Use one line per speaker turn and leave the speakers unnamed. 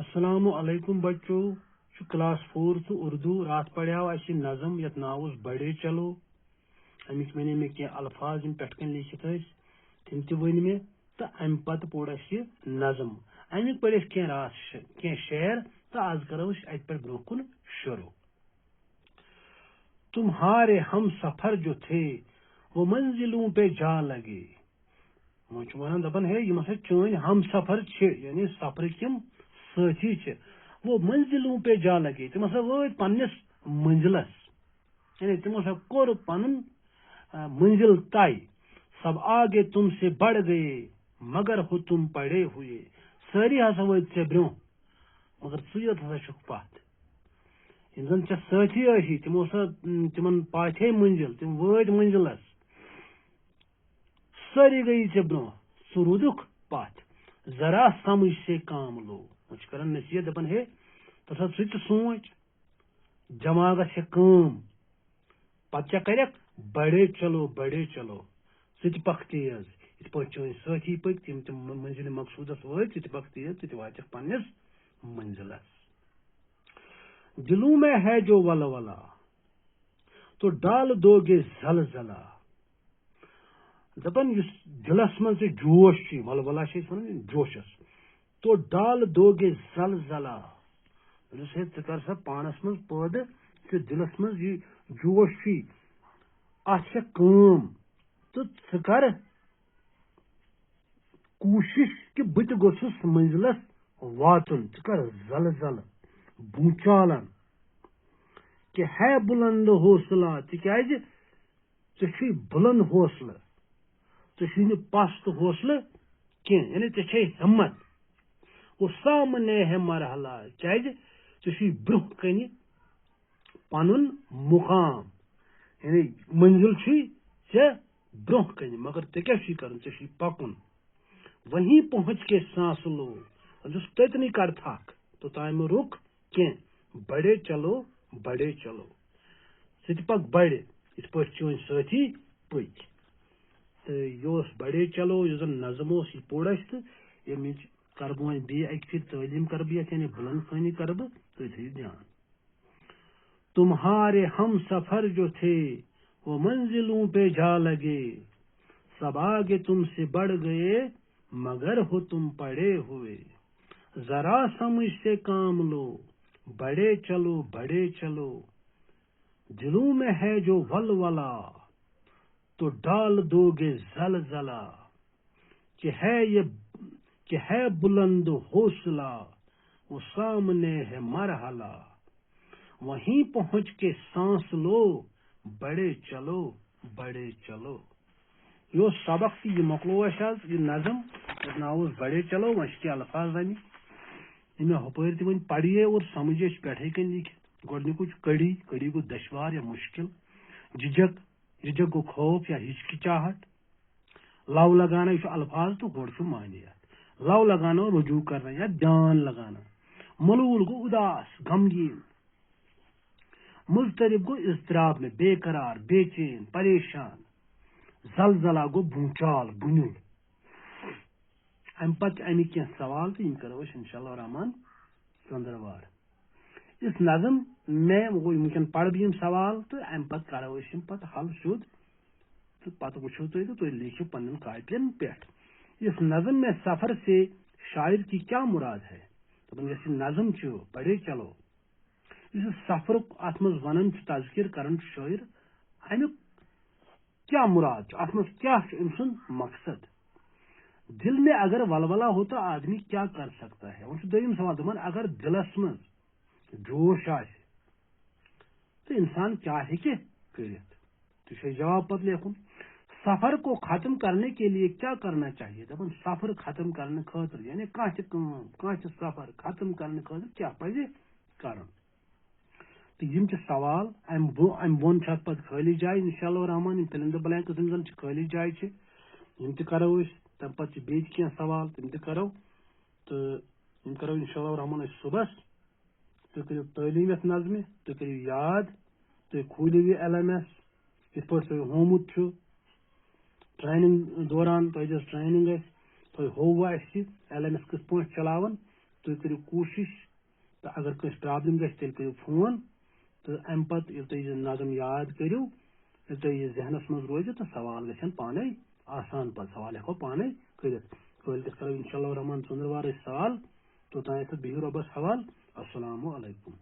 السلام علیکم بچو کلاس 4 اردو رات پڑھو اس نظم یت ناو بڑے چلو امک ون مے کی الفاظ پٹ کن لکھت تم تہ ون مے تو ام پتہ پور اس نظم امیک پڑھ کی رات کی شعر تو آز کرو ات پہ برو کن شروع. تمہارے ہم سفر جو تھے وہ منزلوں پہ جا لگے. ون دپان ہے یم ہسا چون ہم سفر یعنی سفر کم ساتھی وہ منزلوں پہ جا لگے. تم ہسا وٲتۍ پننس منزلس یعنی تم ہسا کور پن منزل طے. سب آگے تم سے بڑھ گئے مگر ہو تم پڑے ہوئے. ساری ہسا وٲتۍ ژےٚ برونٛہہ مگر ژٕ یوت ہسا چھُکھ پتھ. یم زن ژےٚ سٲتھی ٲسی تمو ہسا تمن پاتھے منزل تم وٲتۍ منزلس ساری گئی ژےٚ برونٛہہ ژٕ روٗدُکھ پتھ. ذرا سمجھ سے کام لو. وہ کران نصیحت دپان ہے تو ژٕ تہِ سوچ دماغس ہے کٲم پتہٕ کیٛاہ کریکھ بڑے چلو بڑے چلو. ژٕ تہِ پکھ تیز یتھ پٲٹھۍ چٲنۍ سٲتھی پٔکۍ تم منزل مقصوٗدس وٲتۍ ژٕ تہِ پکھ تیز ژٕ تہِ واتکھ پننس منزلس. دلوں میں ہے جو ولولہ تو ڈال دو گے زلزلہ. دپان یس دلس من جوش ولولہ جوشس تو ڈال دو گے زلزلہ. ژٕ کر سا پانس من پٲدٕ کہ دلس من یہ جوش ات چھےٚ کٲم تہٕ ژٕ کر کوٗشش کہ بہٕ تہِ گوٚژھُس منزلس واتُن. ژٕ کر زلزلہ بوٗچالن کہ ہے بلند حوصلہ تکیازِ ژےٚ چھُے بلند حوصلہ ژےٚ چھُے نہٕ پست حوصلہ کینٛہہ یعنی ژےٚ چھے ہمت. وہ سامنے ہے مرحلہ کیازِ ژےٚ چھُے برونٛہہ کنہِ پنُن مقام یعنی منزل چھُے ژےٚ برونٛہہ کنہِ مگر ژےٚ کیٛاہ چھُے کرُن ژےٚ چھُے پکُن. وہیں پہنچ کے سانس لو. تتنٕے کر تھکھ توٚتام مہٕ رُک کینٛہہ. بڑے چلو بڑے چلو. ژٕ تہِ پکھ بڑِ یتھ پٲٹھۍ چٲنۍ سٲتھی پٔکۍ. تہٕ یہِ اوس بڑے چلو یُس زن نظم اوس یہِ پوٚر اسہِ تہٕ ییٚمِچ کرٕ بہٕ وۄنۍ بیٚیہِ اکہِ پھِرِ تعلیٖم کرٕ بہٕ یتھ یعنی بلند خوانی کرٕ بہٕ تُہۍ تھٲیِو دھیان. تمہارے ہم سفر جو تھے وہ منزلوں پہ جا لگے. سب آگے تم سے بڑھ گئے مگر ہو تم پڑے ہوئے. ذرا سمجھ سے کام لو بڑے چلو بڑے چلو. دلوں میں ہے جو ولولہ تو ڈال دو گے زلزلہ. کہ ہے بلند حوصلہ وہ سامنے ہے مرحلہ. وہیں پہنچ کے سانس لو بڑے چلو بڑے چلو. یہ سبق تہ یہ مکلو اس آز یہ نظم یتھ ناو بڑے چلو. وۄنۍ چھِ کینٛہہ الفاظ آمٕتۍ یِم مےٚ ہُپٲرۍ تہِ وۄنۍ پڑیے اور سمجھے چھِ پٮ۪ٹھٕے کَنۍ لیکھِتھ. گۄڈنیُکُے چھُ کڑی. کڑی گوٚو دشوار یا مشکل. جھجک جھجک گوٚو خوف یا ہچکچاہٹ. لو لگانا یہ چھُ الفاظ تو گۄڈٕ چھُ معنی. لو لگانا رجوع کرنا یا دھیان لگانا. ملول گو اداس غمگین. مضطرب گو اضطراب میں بے قرار بے چین پریشان. زلزلہ گو بونچال بنیل. ام پتہ امیک کینٛہہ سوال تو یم کرو أسۍ انشاءاللہ الرحمن ژندروار. اس نظم میں ونکٮ۪ن پرٕ بہٕ یم سوال تو ام پتہ کرو أسۍ یم پتہ حل سیود تو پتہ وچھو تُہۍ تہٕ تُہۍ لیکھِو پنن کاپین پٮ۪ٹھ. اس نظم میں سفر سے شاعر کی کیا مراد ہے. یس نظم چھُ بڑے چلو یس سفر ات مز ونان چھُ تذکر کران چھُ شاعر امیُک کیا مراد چھُ ات مز کیا چھُ أمۍ سُنٛد مقصد. دل میں اگر ولولہ ہو تو آدمی کیا کر سکتا ہے. وۄنۍ چھُ دوٚیِم سوال دپان اگر دلس منٛز جوش آسہِ تو انسان کیا ہیٚکہِ کٔرِتھ. تُہۍ چھُ جواب پتہٕ لیکھُن. سفر کو ختم کرنے کے لیے کیا کرنا چاہیے. دپان سفر ختم کرنے خاطر یعنی کانٛہہ تہِ کٲم کانٛہہ تہِ سفر ختم کرنے خاطر کیا پزِ کرُن. تہٕ یم چھِ سوال امہِ بۄن چھِ اتھ پتہٕ خٲلی جاے انشاءاللہ الرحمن. یم فِل اِن دَ بلینکس یِم زن چھِ خٲلی جاے چھِ یم تہِ کرو أسۍ. تمہِ پتہٕ چھِ بیٚیہِ تہِ کینٛہہ سوال تِم تہِ کرو تہٕ یم کرو انشاءاللہ الرحمن أسۍ صبحس. تُہۍ کٔرِو تعلیٖم یتھ نظمہِ تُہۍ کٔرِو یاد. تُہۍ کھوٗلِو یہِ LMS یِتھ پٲٹھۍ تۄہہِ ہومُت چھُ ٹریننگ دوران تۄہہِ دِژ ٹریننگ اسہِ تۄہہِ ہووٕ اسہِ LMS کِتھ پٲٹھۍ چلاوان تُہۍ کٔرِو کوٗشِش تہٕ اگر کٲنٛسہِ پرٛابلِم گژھِ تیٚلہِ کٔرِو فون تہٕ اَمہِ پَتہٕ ییٚلہِ تُہۍ یہِ نظم یاد کٔرِو ییٚلہِ تۄہہِ یہِ ذہنَس منٛز روزِ تہٕ سوال گژھن پانَے آسان پَتہٕ سوال ہٮ۪کو پانَے کٔرِتھ کٲلۍکٮ۪تھ کَرو اِنشاء اللہ رحمان ژٔنٛدٕروارٕے سوال توٚتانۍ بِہِو رۄبَس حوال السلامُ علیکُم